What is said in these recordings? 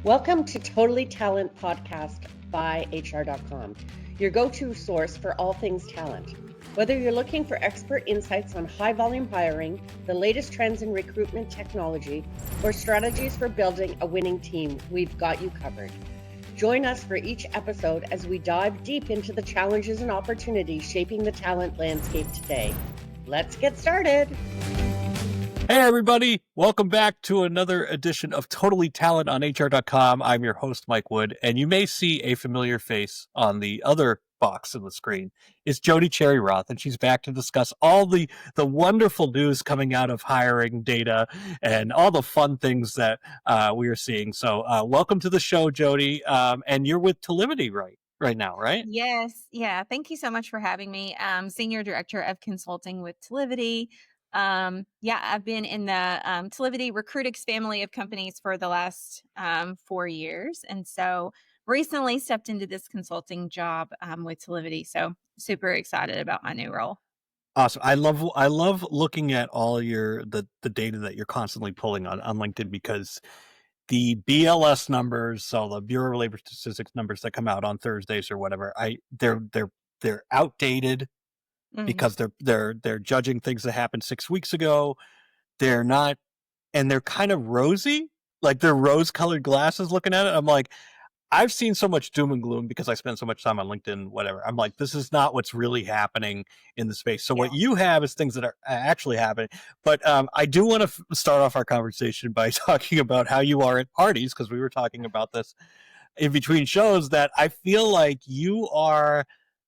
Welcome to Totally Talent Podcast by HR.com, your go-to source for all things talent. Whether you're looking for expert insights on high-volume hiring, the latest trends in recruitment technology, or strategies for building a winning team, we've got you covered. Join us for each episode as we dive deep into the challenges and opportunities shaping the talent landscape today. Let's get started. Hey, everybody. Welcome back to another edition of Totally Talent on HR.com. I'm your host, Mike Wood, and you may see a familiar face on the other box on the screen. It's Jodie Cherry Roth, and she's back to discuss all the wonderful news coming out of hiring data and all the fun things that we are seeing. So welcome to the show, Jodie. And you're with Talimity right now, right? Yes. Yeah. Thank you so much for having me. Senior Director of Consulting with Talimity. I've been in the Talimity Recruitix family of companies for the last 4 years. And so recently stepped into this consulting job with Talimity. So super excited about my new role. Awesome. I love looking at all the data that you're constantly pulling on LinkedIn, because the BLS numbers, so the Bureau of Labor Statistics numbers that come out on Thursdays or whatever, they're outdated because they're judging things that happened 6 weeks ago. They're not, and they're kind of rosy, like they're rose-colored glasses looking at it. I'm like, I've seen so much doom and gloom because I spend so much time on LinkedIn, whatever. I'm like, this is not what's really happening in the space. So what you have is things that are actually happening. But I do want to start off our conversation by talking about how you are at parties, because we were talking about this in between shows, that I feel like you are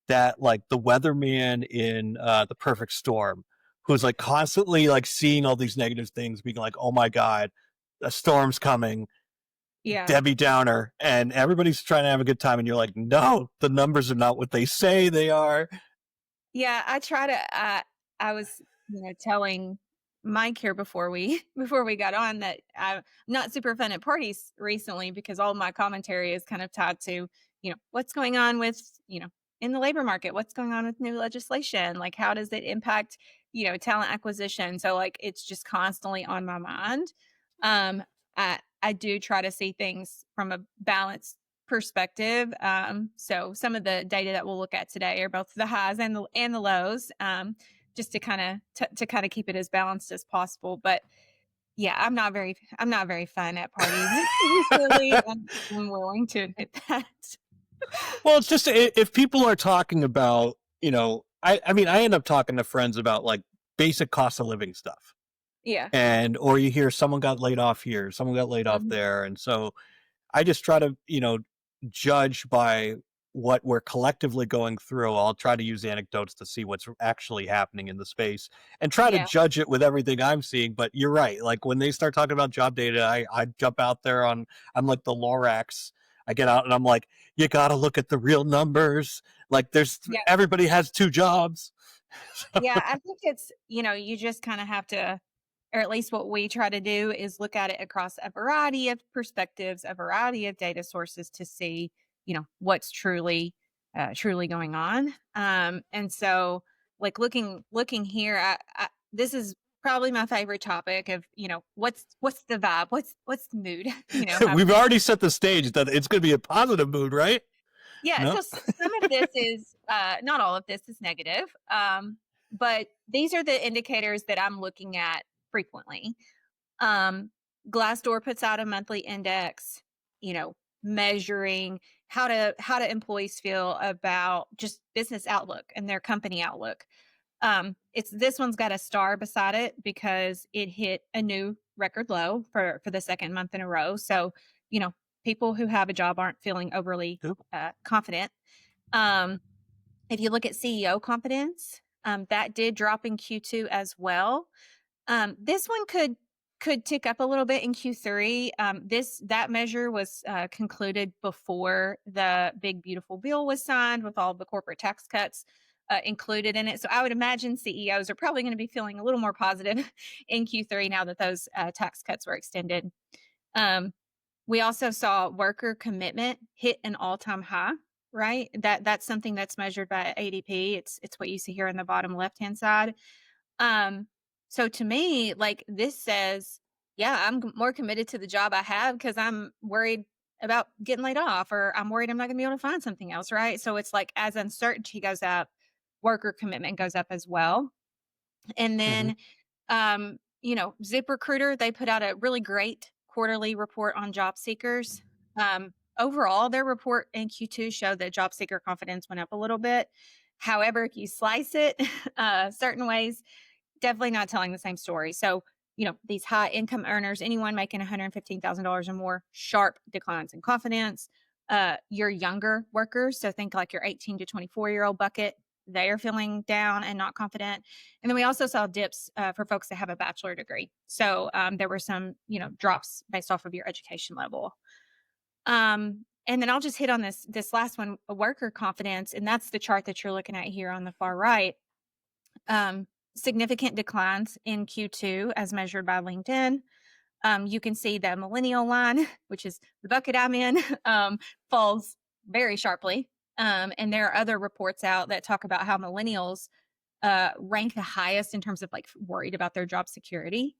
that, like, the weatherman in The Perfect Storm, who's like constantly like seeing all these negative things, being like, oh my God, a storm's coming. Yeah. Debbie Downer, and everybody's trying to have a good time, and you're like, no, the numbers are not what they say they are. Yeah. I try to, I was, telling Mike here before we got on that I'm not super fun at parties recently, because all my commentary is kind of tied to, what's going on with, in the labor market, what's going on with new legislation, like how does it impact, talent acquisition. So like, it's just constantly on my mind. I do try to see things from a balanced perspective. So some of the data that we'll look at today are both the highs and the lows, just to kind of keep it as balanced as possible. But yeah, I'm not very fun at parties. Really, I'm willing to admit that. Well, it's just, if people are talking about, I mean, I end up talking to friends about like basic cost of living stuff. Yeah. Or you hear someone got laid off here, someone got laid off there. And so I just try to, judge by what we're collectively going through. I'll try to use anecdotes to see what's actually happening in the space and try to judge it with everything I'm seeing. But you're right. Like when they start talking about job data, I jump out there I'm like the Lorax. I get out and I'm like, you got to look at the real numbers. Like everybody has 2 jobs. Yeah, I think it's, you just kind of have to, or at least what we try to do is look at it across a variety of perspectives, a variety of data sources to see, what's truly going on. And so like looking here, this is probably my favorite topic of, what's the vibe? What's the mood? We've already set the stage that it's going to be a positive mood, right? Yeah. No? So some of this is, not all of this is negative. But these are the indicators that I'm looking at frequently. Glassdoor puts out a monthly index, measuring how do employees feel about just business outlook and their company outlook. This one's got a star beside it because it hit a new record low for the second month in a row. So, people who have a job aren't feeling overly confident. If you look at CEO confidence, that did drop in Q2 as well. This one could tick up a little bit in Q3. That measure was concluded before the big beautiful bill was signed with all the corporate tax cuts included in it. So I would imagine CEOs are probably going to be feeling a little more positive in Q3 now that those tax cuts were extended. We also saw worker commitment hit an all-time high, right? That's something that's measured by ADP. It's what you see here in the bottom left-hand side. So to me, like this says, yeah, I'm more committed to the job I have because I'm worried about getting laid off, or I'm worried I'm not going to be able to find something else, right? So it's like as uncertainty goes up, worker commitment goes up as well. And Hmm. then ZipRecruiter, they put out a really great quarterly report on job seekers. Overall, their report in Q2 showed that job seeker confidence went up a little bit. However, if you slice it certain ways, definitely not telling the same story. So, these high income earners, anyone making $115,000 or more, sharp declines in confidence. Your younger workers, so think like your 18 to 24-year-old bucket, they are feeling down and not confident. And then we also saw dips for folks that have a bachelor degree. So there were some, drops based off of your education level. And then I'll just hit on this last one, worker confidence, and that's the chart that you're looking at here on the far right. Significant declines in Q2 as measured by LinkedIn. You can see the millennial line, which is the bucket I'm in, falls very sharply. And there are other reports out that talk about how millennials rank the highest in terms of like worried about their job security.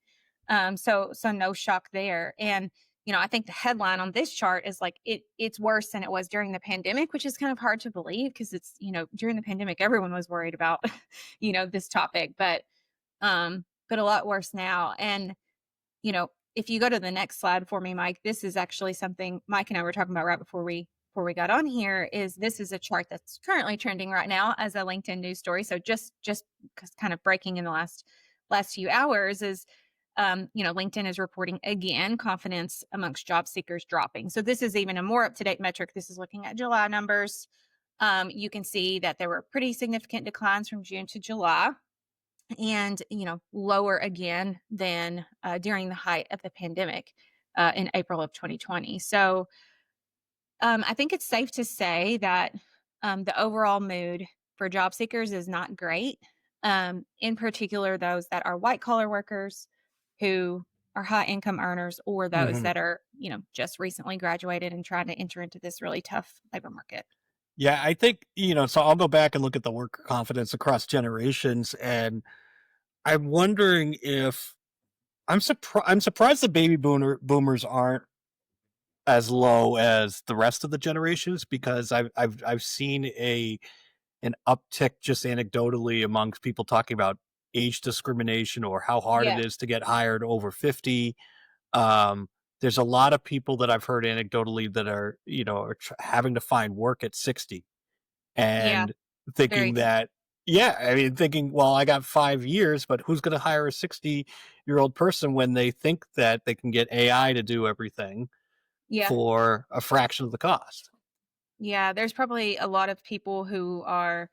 So no shock there. And I think the headline on this chart is like it's worse than it was during the pandemic, which is kind of hard to believe because it's during the pandemic everyone was worried about this topic, but a lot worse now. And if you go to the next slide for me, Mike, this is actually something Mike and I were talking about right before we got on here. This is a chart that's currently trending right now as a LinkedIn news story. So just kind of breaking in the last few hours is, LinkedIn is reporting again confidence amongst job seekers dropping. So this is even a more up to date metric. This is looking at July numbers. You can see that there were pretty significant declines from June to July, and lower again than during the height of the pandemic in April of 2020. So I think it's safe to say that the overall mood for job seekers is not great. In particular, those that are white collar workers who are high income earners, or those Hmm. that are just recently graduated and trying to enter into this really tough labor market. Yeah, I think, so I'll go back and look at the worker confidence across generations, and I'm wondering if I'm surprised the boomers aren't as low as the rest of the generations, because I've seen an uptick just anecdotally amongst people talking about age discrimination or how hard it Yeah, is to get hired over 50. Um, there's a lot of people that I've heard anecdotally that are having to find work at 60 yeah, and very thinking true. that, yeah, I mean, thinking, well, I got 5 years, but who's going to hire a 60-year-old person when they think that they can get AI to do everything Yeah. for a fraction of the cost? Yeah, there's probably a lot of people who are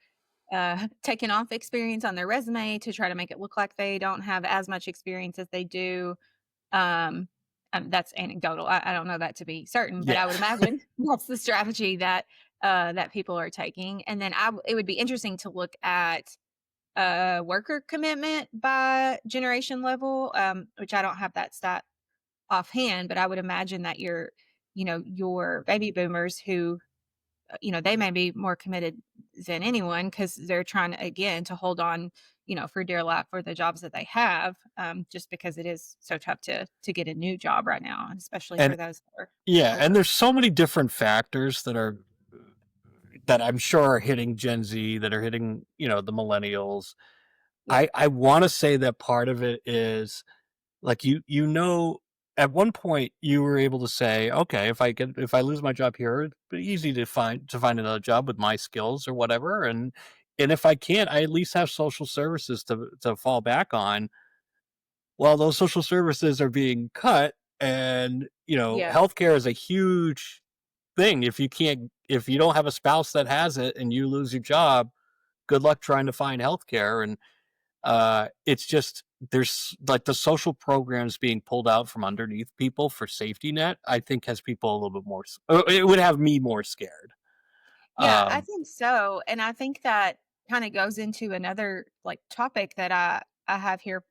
taking off experience on their resume to try to make it look like they don't have as much experience as they do. Um, that's anecdotal. I don't know that to be certain, but I Yeah. would imagine that's the strategy that that people are taking. And then it would be interesting to look at worker commitment by generation level, which I don't have that stat offhand, but I would imagine that your baby boomers who they may be more committed than anyone because they're trying to, again, to hold on, for dear life for the jobs that they have, just because it is so tough to get a new job right now, and especially And for those that are yeah, and older. there's so many different factors that I'm sure are hitting Gen Z, that are hitting, the millennials. Yeah. I want to say that part of it is, like, at one point you were able to say, okay, if I lose my job here, it'd be easy to find another job with my skills or whatever, and if I can't, I at least have social services to fall back on. Well, those social services are being cut, and Yeah. healthcare is a huge thing. If you don't have a spouse that has it and you lose your job, good luck trying to find healthcare. And it's just, there's like the social programs being pulled out from underneath people for safety net, I think has people a little bit more, it would have me more scared. Yeah, I um think so. And I think that kind of goes into another like topic that I have here,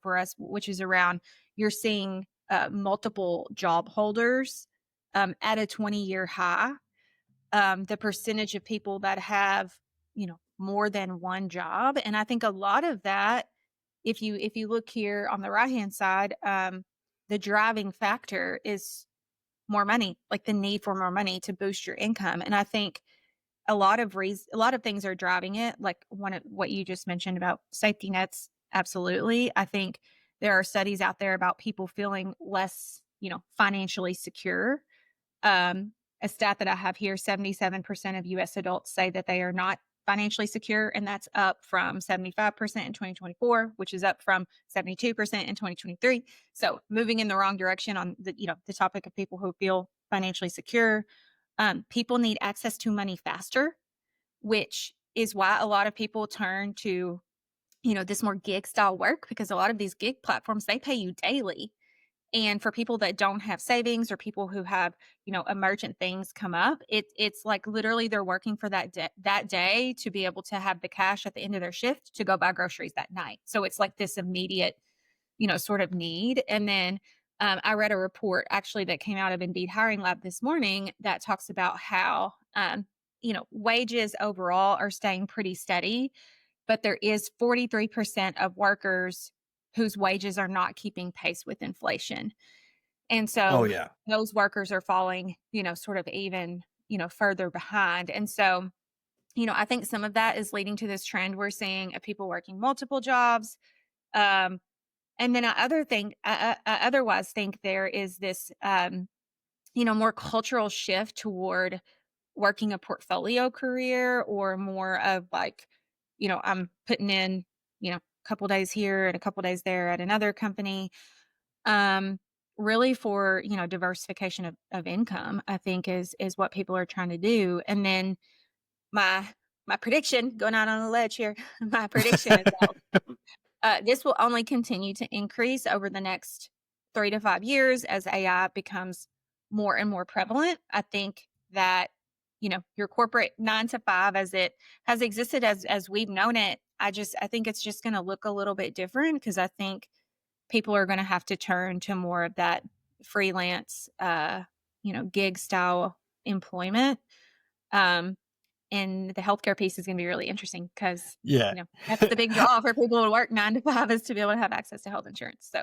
for us, which is around you're seeing multiple job holders at a 20-year high. The percentage of people that have, more than one job. And I think a lot of that, if you look here on the right hand side, the driving factor is more money, like the need for more money to boost your income. And I think a lot of things are driving it. Like one of what you just mentioned about safety nets. Absolutely. I think there are studies out there about people feeling less, financially secure. A stat that I have here, 77% of US adults say that they are not financially secure, and that's up from 75% in 2024, which is up from 72% in 2023. So moving in the wrong direction on the topic of people who feel financially secure. People need access to money faster, which is why a lot of people turn to, this more gig style work, because a lot of these gig platforms, they pay you daily. And for people that don't have savings or people who have, emergent things come up, it's like literally they're working for that day to be able to have the cash at the end of their shift to go buy groceries that night. So it's like this immediate, sort of need. And then I read a report actually that came out of Indeed Hiring Lab this morning that talks about how, wages overall are staying pretty steady, but there is 43% of workers whose wages are not keeping pace with inflation. And Oh so yeah. those workers are falling, sort of even, further behind. And so, I think some of that is leading to this trend we're seeing of people working multiple jobs. Um, and then I otherwise think there is this, more cultural shift toward working a portfolio career, or more of like, I'm putting in, a couple days here and a couple days there at another company. Um, Really for, diversification of income, I think is what people are trying to do. And then my prediction, going out on the ledge here, my prediction is that this will only continue to increase over the next 3 to 5 years as AI becomes more and more prevalent. I think that, your corporate 9 to 5 as it has existed as we've known it, I think it's just going to look a little bit different, because I think people are going to have to turn to more of that freelance, gig style employment. Um, and the healthcare piece is going to be really interesting because, Yeah. that's the big draw for people to work 9 to 5, is to be able to have access to health insurance. So,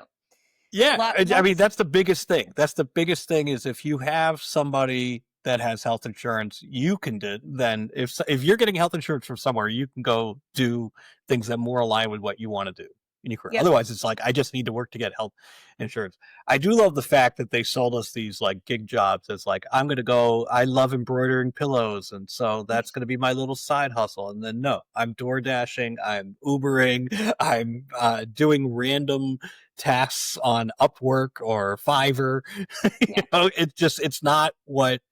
Yeah, I mean lots. that's the biggest thing. That's the biggest thing is if you have somebody that has health insurance, you can do. Then if you're getting health insurance from somewhere, you can go do things that more align with what you want to do in your career. Yep. Otherwise, it's like I just need to work to get health insurance. I do love the fact that they sold us these like gig jobs as like I'm going to go. I love embroidering pillows, and so that's going to be my little side hustle. And then no, I'm door dashing, I'm Ubering, I'm doing random tasks on Upwork or Fiverr. Yeah. It's not what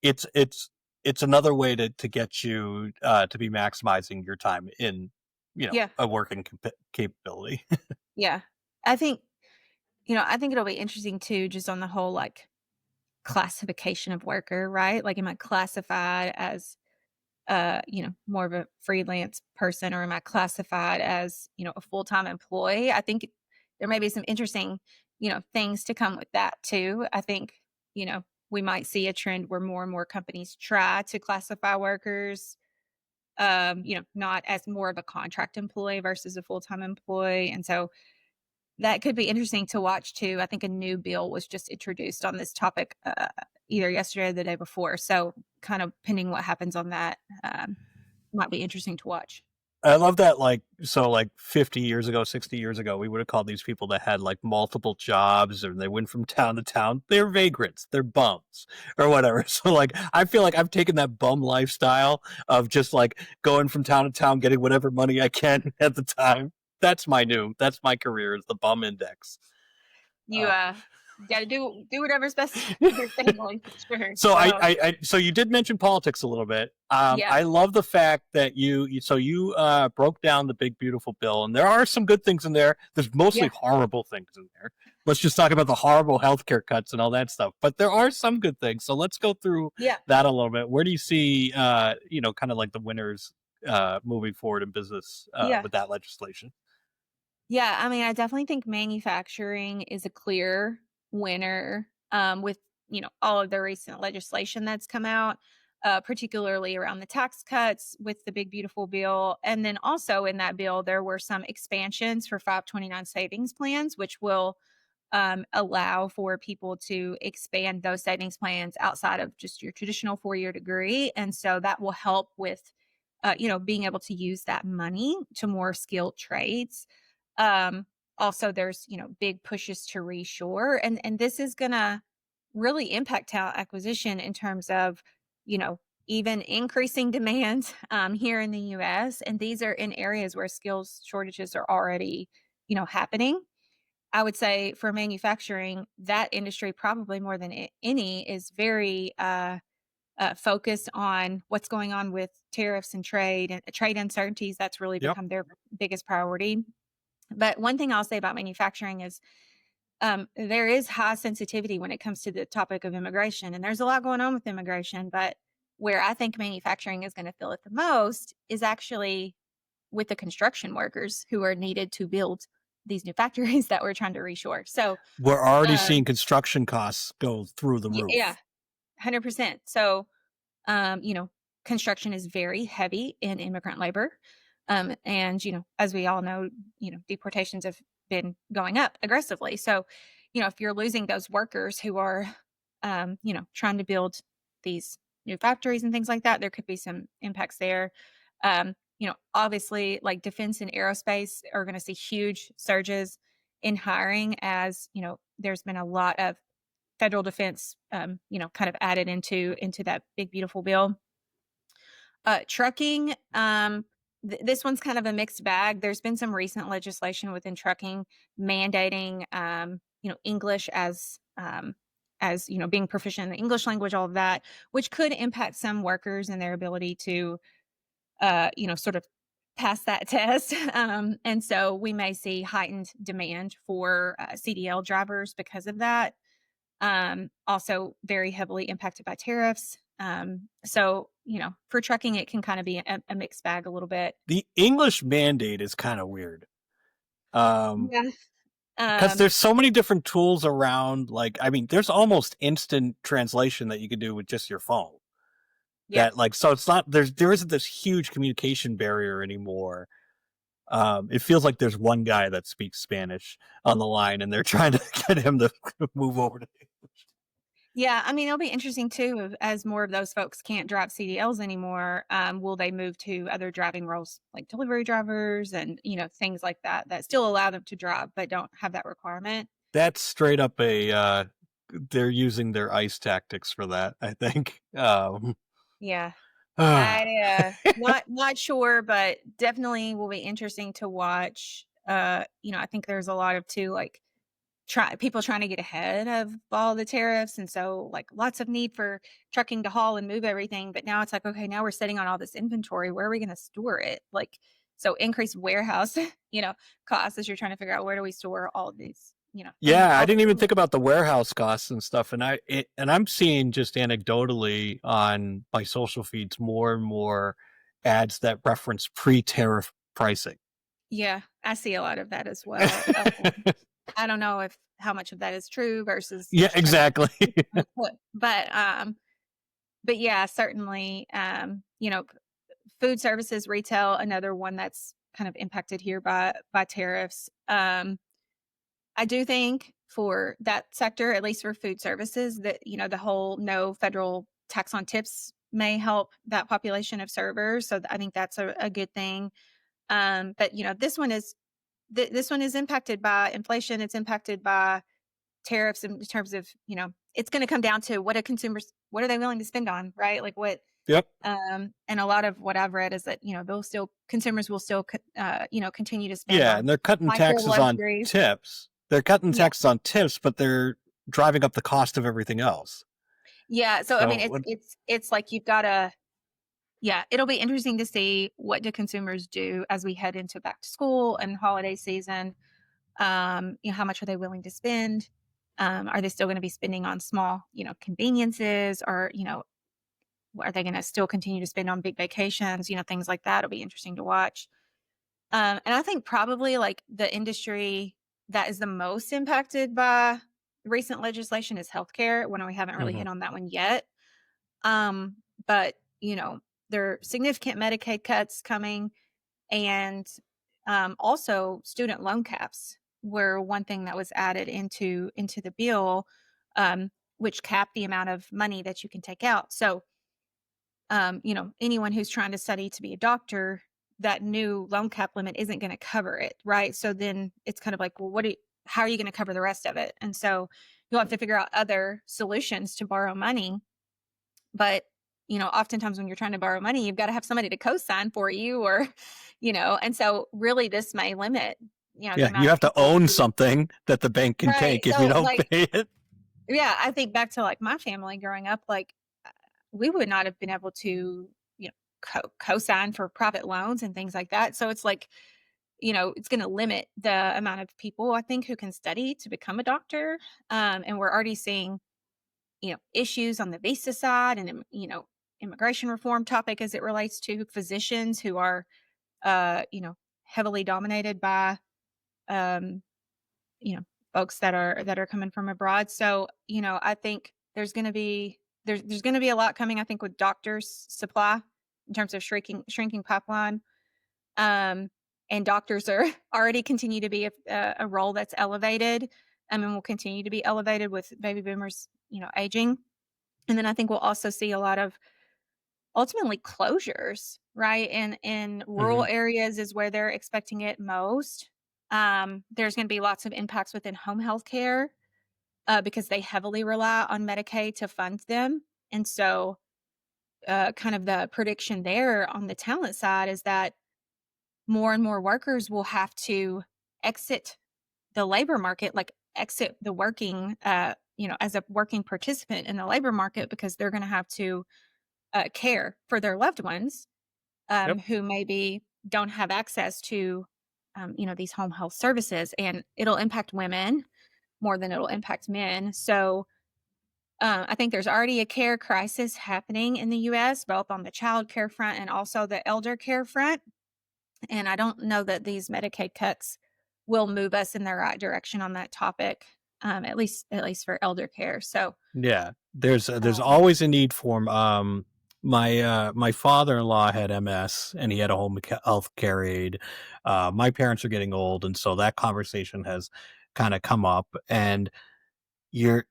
it's another way to get you to be maximizing your time in Yeah. a working capability. Yeah. I think, I think it'll be interesting too, just on the whole, like, classification of worker, right? Like, am I classified as, more of a freelance person, or am I classified as, a full-time employee? I think there may be some interesting, things to come with that too. I think, we might see a trend where more and more companies try to classify workers, not as more of a contract employee versus a full-time employee. And so that could be interesting to watch too. I think a new bill was just introduced on this topic either yesterday or the day before. So kind of pending what happens on that, might be interesting to watch. I love that, like, so like 50 years ago, 60 years ago, we would have called these people that had like multiple jobs or they went from town to town. They're vagrants, they're bums or whatever. So like, I feel like I've taken that bum lifestyle of just like going from town to town, getting whatever money I can at the time. That's my career is the bum index. You got to do whatever's best for your family, for sure. So so you did mention politics a little bit. Yeah. I love the fact that you broke down the big beautiful bill, and there are some good things in there. There's mostly horrible things in there. Let's just talk about the horrible healthcare cuts and all that stuff. But there are some good things. So let's go through that a little bit. Where do you see, kind of like the winners moving forward in business with that legislation? Yeah, I mean, I definitely think manufacturing is a clear winner, with, all of the recent legislation that's come out, particularly around the tax cuts with the big beautiful bill. And then also in that bill, there were some expansions for 529 savings plans, which will allow for people to expand those savings plans outside of just your traditional 4-year degree. And so that will help with, being able to use that money to more skilled trades. Um, Also, there's, big pushes to reshore. And this is going to really impact talent acquisition in terms of, you know, even increasing demand here in the US. And these are in areas where skills shortages are already, happening. I would say for manufacturing, that industry probably more than any is very focused on what's going on with tariffs and trade uncertainties. That's really Yep. become their biggest priority. But one thing I'll say about manufacturing is there is high sensitivity when it comes to the topic of immigration, and there's a lot going on with immigration. But where I think manufacturing is going to feel it the most is actually with the construction workers who are needed to build these new factories that we're trying to reshore. So, We're already um, seeing construction costs go through the yeah, roof. 100%. So, um, you know, construction is very heavy in immigrant labor. And, as we all know, deportations have been going up aggressively. So, if you're losing those workers who are, trying to build these new factories and things like that, there could be some impacts there. Obviously, like defense and aerospace are going to see huge surges in hiring as, there's been a lot of federal defense, kind of added into that big beautiful bill. Trucking, this one's kind of a mixed bag. There's been some recent legislation within trucking mandating, English as being proficient in the English language, all of that, which could impact some workers and their ability to, sort of pass that test. And so we may see heightened demand for CDL drivers because of that. Also very heavily impacted by tariffs. So, for trucking, it can kind of be a mixed bag a little bit. The English mandate is kind of weird. Yeah. Because there's so many different tools around. Like, I mean, there's almost instant translation that you can do with just your phone. Yep. That, like, so it's not, there isn't this huge communication barrier anymore. It feels like there's one guy that speaks Spanish on the line, and they're trying to get him to move over to English. Yeah. I mean, it'll be interesting too, as more of those folks can't drive CDLs anymore. Will they move to other driving roles like delivery drivers and, things like that, that still allow them to drive, but don't have that requirement? That's straight up a, they're using their ICE tactics for that, I think. Yeah. Ah. Not sure, but definitely will be interesting to watch. I think there's a lot of too, like people trying to get ahead of all the tariffs, and so like lots of need for trucking to haul and move everything. But now it's like, okay, now we're sitting on all this inventory. Where are we going to store it? Like, so increased warehouse, costs as you're trying to figure out where do we store all of these, things. Yeah, I didn't even think about the warehouse costs and stuff, and I'm seeing just anecdotally on my social feeds more and more ads that reference pre-tariff pricing. Yeah, I see a lot of that as well. I don't know if how much of that is true versus Yeah, just trying exactly. to but yeah, certainly, food services, retail, another one that's kind of impacted here by tariffs. I do think for that sector, at least for food services, that the whole no federal tax on tips may help that population of servers. So I think that's a good thing. But this one is this one is impacted by inflation. It's impacted by tariffs in terms of, it's going to come down to what are they willing to spend on, right? Like what, Yep. and a lot of what I've read is that, consumers will still, continue to spend Yeah, on and they're cutting micro taxes on luxuries. tips. They're cutting Yeah. taxes on tips, but they're driving up the cost of everything else. Yeah. So, I mean, So it's like you've got to, yeah, it'll be interesting to see what do consumers do as we head into back to school and holiday season. How much are they willing to spend? Are they still going to be spending on small, conveniences, or, are they going to still continue to spend on big vacations? Things like that. It'll be interesting to watch. And I think probably like the industry that is the most impacted by recent legislation is healthcare, when we haven't really Mhm. hit on that one yet. But, there are significant Medicaid cuts coming, and also student loan caps, were one thing that was added into the bill, which capped the amount of money that you can take out. So, anyone who's trying to study to be a doctor, that new loan cap limit isn't going to cover it, right? So then it's kind of like, well, how are you going to cover the rest of it? And so you'll have to figure out other solutions to borrow money. But, oftentimes when you're trying to borrow money, you've got to have somebody to co-sign for you or, and so really this may limit, the Yeah, amount you of have to people own who, something that the bank can right. take if you So don't like, pay it. yeah, I think back to like my family growing up, like we would not have been able to, co-sign for private loans and things like that. So it's like, it's going to limit the amount of people I think who can study to become a doctor. And we're already seeing, issues on the visa side and, immigration reform topic as it relates to physicians who are, heavily dominated by, um, you know, folks that are coming from abroad. So, I think there's going to be a lot coming, I think, with doctors supply in terms of shrinking pipeline. Um, and doctors are already continue to be a role that's elevated. And will continue to be elevated with baby boomers, aging. And then I think we'll also see a lot of ultimately closures, right? In rural Mhm. areas is where they're expecting it most. There's going to be lots of impacts within home health care because they heavily rely on Medicaid to fund them. And so, kind of the prediction there on the talent side is that more and more workers will have to exit the labor market, like exit the working, as a working participant in the labor market because they're going to have to care for their loved ones Yep. who maybe don't have access to, these home health services, and it'll impact women more than it'll impact men. So I think there's already a care crisis happening in the U.S., both on the child care front and also the elder care front. And I don't know that these Medicaid cuts will move us in the right direction on that topic, at least for elder care. So, Yeah, there's um, always a need for 'em. My father-in-law had MS and he had a home health care aide. My parents are getting old, and so that conversation has kind of come up. And you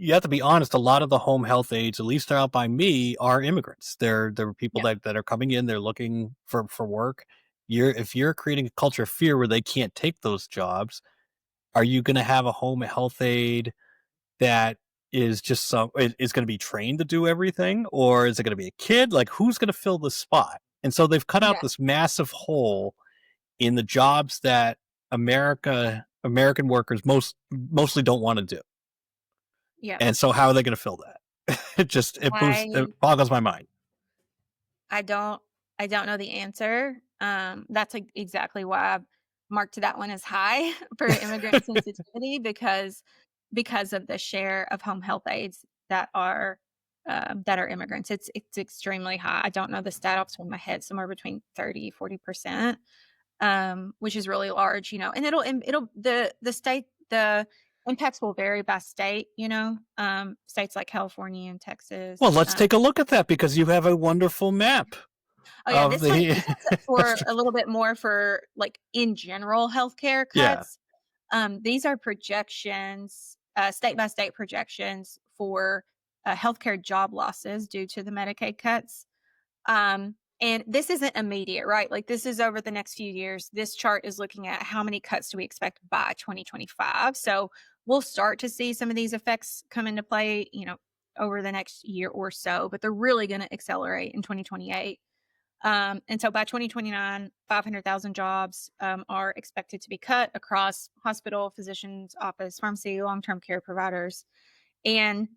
have to be honest. A lot of the home health aides, at least out by me, are immigrants. They're people yeah, that are coming in. They're looking for work. If you're creating a culture of fear where they can't take those jobs, are you going to have a home health aide that is just is going to be trained to do everything, or is it going to be a kid? Like, who's going to fill the spot? And so they've cut out yeah, this massive hole in the jobs that American workers mostly don't want to do. yeah. And so how are they going to fill that? It I boggles my mind. I don't I don't know the answer. That's like exactly why I've marked that one as high for immigrant sensitivity because of the share of home health aides that are immigrants. It's extremely high. I don't know the stat off the top of my head, somewhere between 30-40%, which is really large, and the impacts will vary by state, states like California and Well, Texas. let's take a look at that because you have a wonderful map Oh yeah, of the this one's up for a little bit more for like in general healthcare yeah. cuts. These are projections, state by state projections for healthcare job losses due to the Medicaid cuts. And this isn't immediate, right? Like this is over the next few years. This chart is looking at how many cuts do we expect by 2025. So we'll start to see some of these effects come into play, over the next year or so, but they're really going to accelerate in 2028. And so by 2029, 500,000 jobs are expected to be cut across hospital, physician's office, pharmacy, long-term care providers. And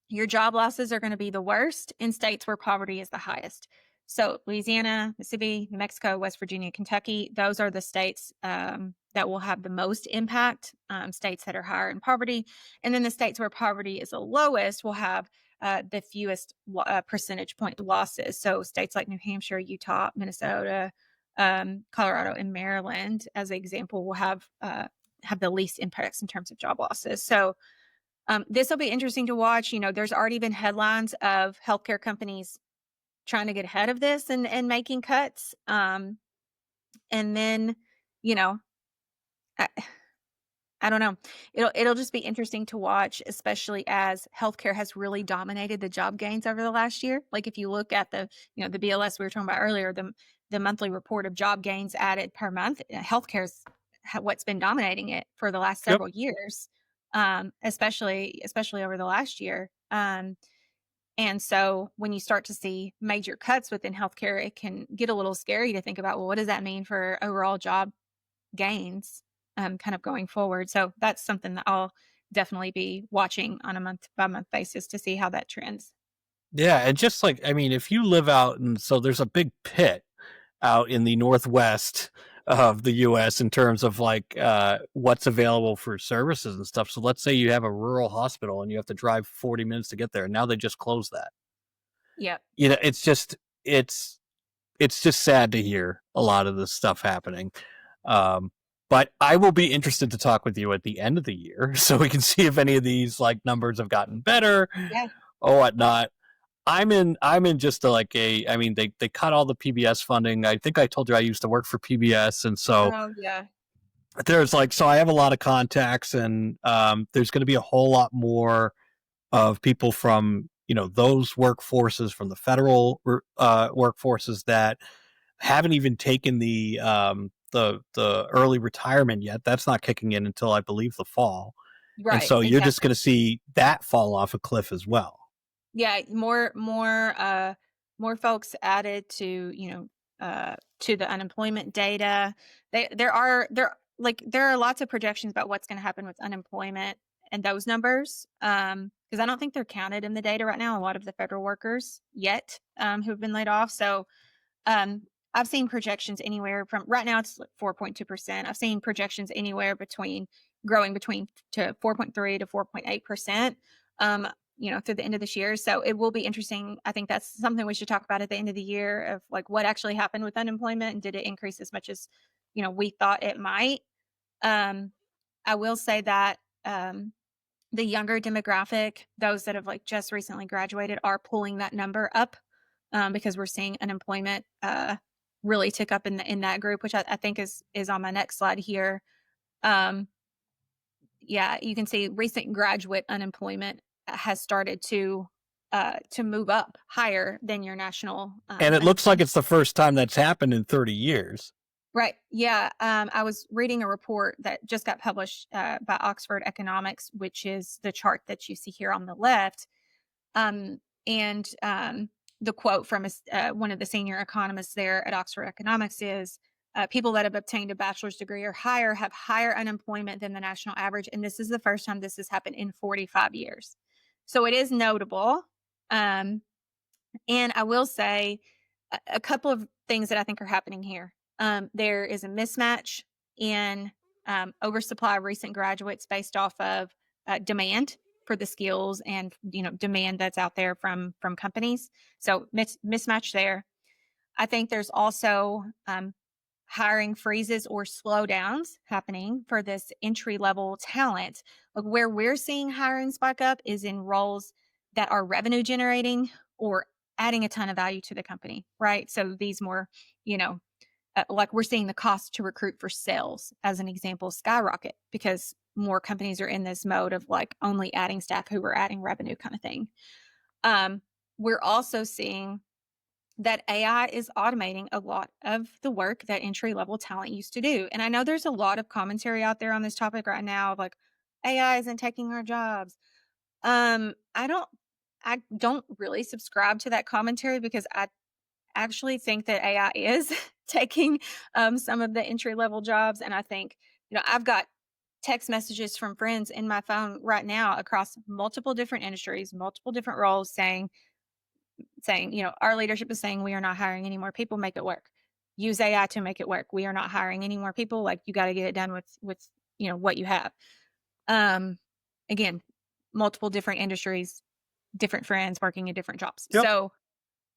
your job losses are going to be the worst in states where poverty is the highest. So Louisiana, Mississippi, New Mexico, West Virginia, Kentucky, those are the states that will have the most impact, states that are higher in poverty. And then the states where poverty is the lowest will have the fewest percentage point losses. So states like New Hampshire, Utah, Minnesota, Colorado, and Maryland, as an example, will have the least impacts in terms of job losses. So this will be interesting to watch. There's already been headlines of healthcare companies trying to get ahead of this and making cuts. And then, you know, I, I don't know. It'll just be interesting to watch, especially as healthcare has really dominated the job gains over the last year. Like if you look at the BLS we were talking about earlier, the monthly report of job gains added per month, healthcare's what's been dominating it for the last Yep. several years, especially over the last year. And so when you start to see major cuts within healthcare, it can get a little scary to think about, well, what does that mean for overall job gains kind of going forward? So that's something that I'll definitely be watching on a month by month basis to see how that trends. Yeah, and just like, I mean, if you live out, and so there's a big pit out in the northwest of the US in terms of like what's available for services and stuff. So let's say you have a rural hospital and you have to drive 40 minutes to get there. Now they just closed that. Yep. You know, it's it's just sad to hear a lot of this stuff happening. Um, but I will be interested to talk with you at the end of the year so we can see if any of these like numbers have gotten better Yeah. or whatnot. I'm in just like I mean they cut all the PBS funding. I think I told you I used to work for PBS, and so Oh yeah. there's like, so I have a lot of contacts, and there's going to be a whole lot more of people from, you know, those workforces, from the federal workforces that haven't even taken the early retirement yet. That's not kicking in until I believe the fall, and Right. so you're just Exactly. going to see that fall off a cliff as well. Yeah. More folks added to the unemployment data. There are lots of projections about what's going to happen with unemployment and those numbers. Because I don't think they're counted in the data right now. A lot of the federal workers yet who've been laid off. So Um, I've seen projections anywhere from right now it's like 4.2%. I've seen projections anywhere between growing between to 4.3 to 4.8%. Through the end of this year. So it will be interesting. I think that's something we should talk about at the end of the year of like what actually happened with unemployment and did it increase as much as we thought it might. Um, I will say that the younger demographic, those that have like just recently graduated, are pulling that number up because we're seeing unemployment really tick up in that group, which I think is on my next slide here. Um, yeah, you can see recent graduate unemployment has started to move up higher than your national And it looks like unemployment. it's the first time that's happened in 30 years. Right. Yeah. I was reading a report that just got published by Oxford Economics, which is the chart that you see here on the left. And the quote from one of the senior economists there at Oxford Economics is people that have obtained a bachelor's degree or higher have higher unemployment than the national average. And this is the first time this has happened in 45 years. So it is notable. Um, and I will say a couple of things that I think are happening here. There is a mismatch in oversupply of recent graduates based off of demand for the skills and demand that's out there from companies. So mismatch there. I think there's also hiring freezes or slowdowns happening for this entry level talent. Like where we're seeing hiring spike up is in roles that are revenue generating or adding a ton of value to the company, right? So these more, like we're seeing the cost to recruit for sales as an example skyrocket because more companies are in this mode of like only adding staff who are adding revenue kind of thing. We're also seeing that AI is automating a lot of the work that entry level talent used to do. And I know there's a lot of commentary out there on this topic right now of like AI isn't taking our jobs. I don't really subscribe to that commentary because I actually think that AI is taking some of the entry level jobs. And I think, I've got text messages from friends in my phone right now across multiple different industries, multiple different roles saying, our leadership is saying we are not hiring any more people, make it work. Use AI to make it work. We are not hiring any more people. Like you got to get it done with what you have. Um, Again, multiple different industries, different friends working in different jobs. Yep. So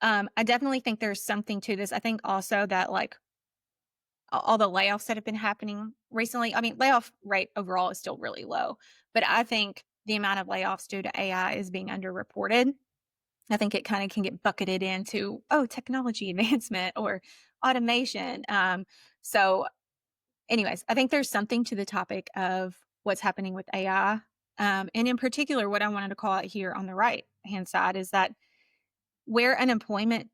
I definitely think there's something to this. I think also that like all the layoffs that have been happening recently, I mean, layoff rate overall is still really low, but I think the amount of layoffs due to AI is being underreported. I think it kind of can get bucketed into, oh, technology advancement or automation. So anyways, I think there's something to the topic of what's happening with AI. And in particular, what I wanted to call out here on the right hand side is that where unemployment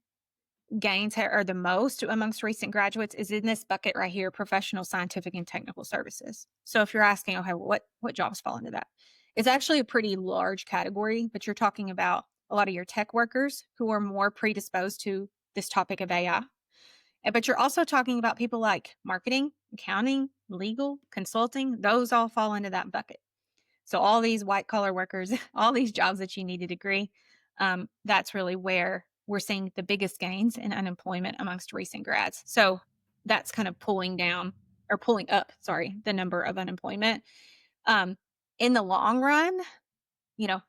gains are the most amongst recent graduates is in this bucket right here, professional, scientific, and technical services. So if you're asking, okay, what jobs fall into that? It's actually a pretty large category, but you're talking about a lot of your tech workers who are more predisposed to this topic of AI. But you're also talking about people like marketing, accounting, legal, consulting. Those all fall into that bucket. So all these white collar workers, all these jobs that you need a degree, that's really where we're seeing the biggest gains in unemployment amongst recent grads. So that's kind of pulling up, the number of unemployment. In the long run, you know,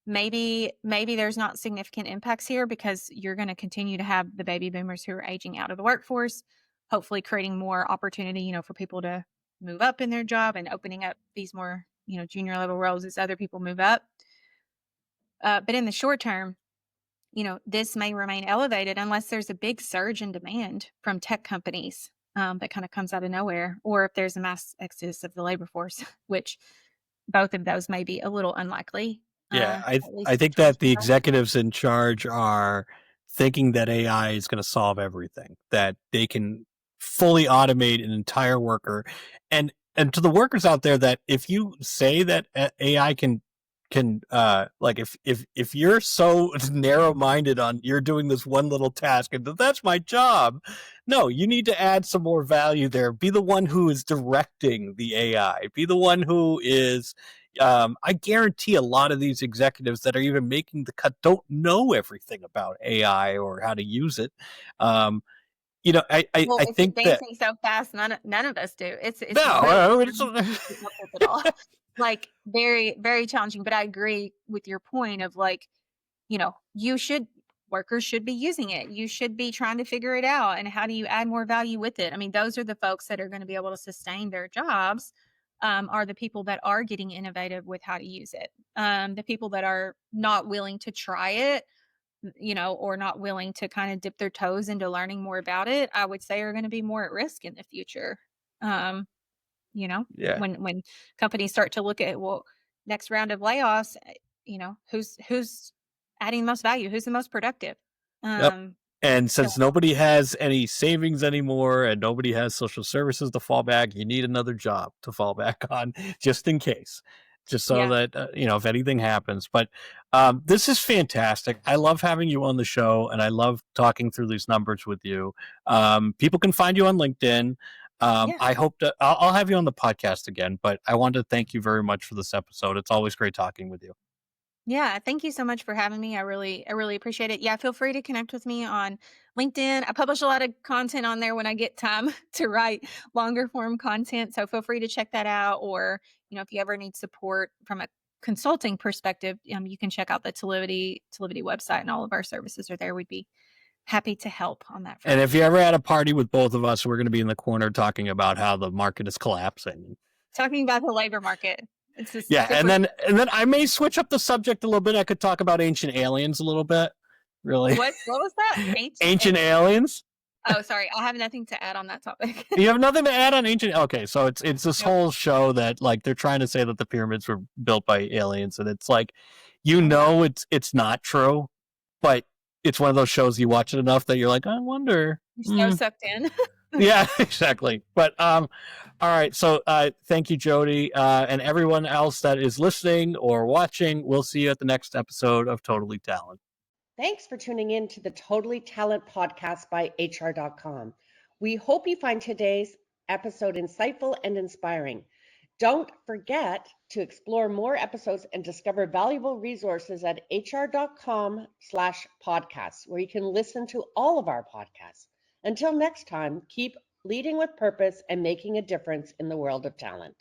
maybe there's not significant impacts here because you're going to continue to have the baby boomers who are aging out of the workforce, hopefully creating more opportunity, for people to move up in their job and opening up these more, junior level roles as other people move up. But in the short term, this may remain elevated unless there's a big surge in demand from tech companies that kind of comes out of nowhere, or if there's a mass exodus of the labor force, which both of those may be a little unlikely. Yeah, At I least think that the executives in charge are thinking that AI is going to solve everything, that they can fully automate an entire worker, and to the workers out there, that if you say that AI can like if you're so narrow-minded on you're doing this one little task and that's my job, no, you need to add some more value there. Be the one who is directing the AI. Be the one who is I guarantee a lot of these executives that are even making the cut don't know everything about AI or how to use it. I it's think that advancing so fast, none of us do. It's really no, challenging to keep up with it all. Like very, very challenging. But I agree with your point of like, workers should be using it. You should be trying to figure it out. And how do you add more value with it? I mean, those are the folks that are going to be able to sustain their jobs. Are the people that are getting innovative with how to use it. The people that are not willing to try it, or not willing to kind of dip their toes into learning more about it, I would say are going to be more at risk in the future. Yeah. When companies start to look at, well, next round of layoffs, who's adding the most value, who's the most productive. Yep. And since nobody has any savings anymore and nobody has social services to fall back, you need another job to fall back on just in case, just so that, if anything happens. But this is fantastic. I love having you on the show, and I love talking through these numbers with you. People can find you on LinkedIn. I hope I'll have you on the podcast again, but I want to thank you very much for this episode. It's always great talking with you. Yeah, thank you so much for having me. I really appreciate it. Yeah, feel free to connect with me on LinkedIn. I publish a lot of content on there when I get time to write longer form content. So feel free to check that out. Or, if you ever need support from a consulting perspective, you can check out the Talivity website, and all of our services are there. We'd be happy to help on that front. And if you ever had a party with both of us, we're going to be in the corner talking about how the market is collapsing. Talking about the labor market. And then I may switch up the subject a little bit. I could talk about ancient aliens a little bit. Really? What was that? Ancient aliens? Oh, sorry. I have nothing to add on that topic. You have nothing to add on ancient? Okay, so it's this whole show that like they're trying to say that the pyramids were built by aliens, and it's like, it's not true, but it's one of those shows you watch it enough that you're like, I wonder. You're so sucked in. Yeah, exactly. But all right. So thank you, Jodie, and everyone else that is listening or watching. We'll see you at the next episode of Totally Talent. Thanks for tuning in to the Totally Talent podcast by HR.com. We hope you find today's episode insightful and inspiring. Don't forget to explore more episodes and discover valuable resources at hr.com/podcasts, where you can listen to all of our podcasts. Until next time, keep leading with purpose and making a difference in the world of talent.